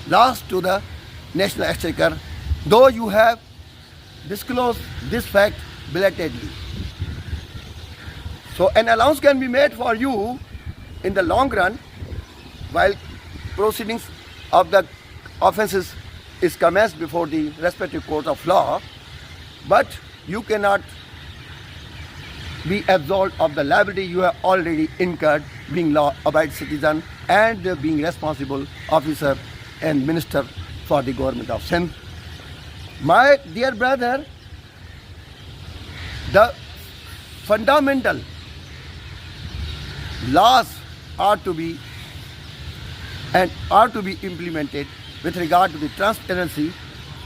loss to the national exchequer, though you have disclosed this fact belatedly. So an allowance can be made for you in the long run while proceedings of the offences is commenced before the respective court of law, but you cannot be absolved of the liability you have already incurred being law-abiding citizen and being responsible officer and minister for the government of Sindh. My dear brother, the fundamental laws are to be implemented with regard to the transparency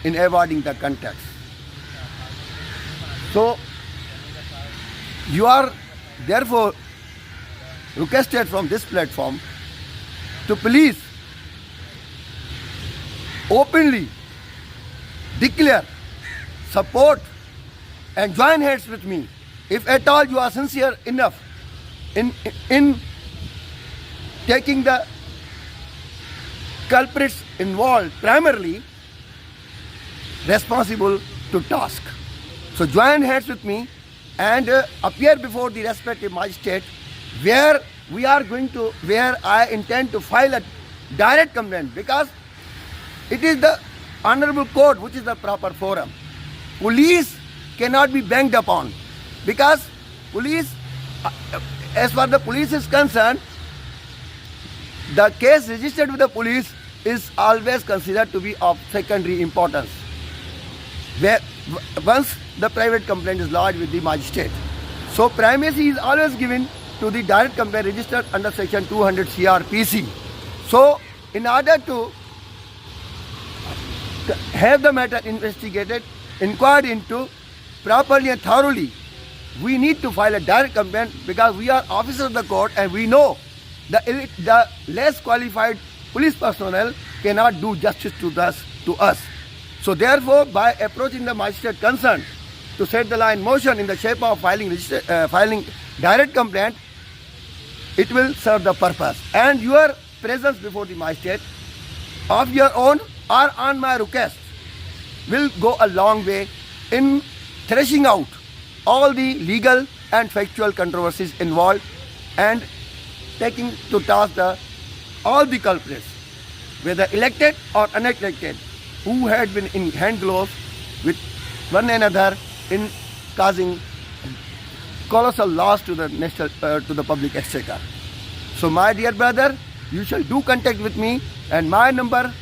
in avoiding the context. So you are therefore requested from this platform to please openly declare support and join hands with me if at all you are sincere enough in taking the culprits involved primarily responsible to task. So join hands with me and appear before the respective magistrate where I intend to file a direct complaint, because it is the honorable court which is the proper forum. Police cannot be banged upon, because police, as far as the police is concerned, the case registered with the police is always considered to be of secondary importance, where once the private complaint is lodged with the magistrate. So primacy is always given to the direct complaint registered under section 200 CRPC. So in order to have the matter investigated, inquired into properly and thoroughly, we need to file a direct complaint, because we are officers of the court and we know the less qualified police personnel cannot do justice to us. So therefore, by approaching the magistrate concerned to set the law in motion in the shape of filing direct complaint, it will serve the purpose. And your presence before the magistrate of your own or on my request will go a long way in threshing out all the legal and factual controversies involved and taking to task all the culprits, whether elected or unelected, who had been in hand gloves with one another in causing colossal loss to the national, to the public exchequer. So my dear brother, you shall do contact with me, and my number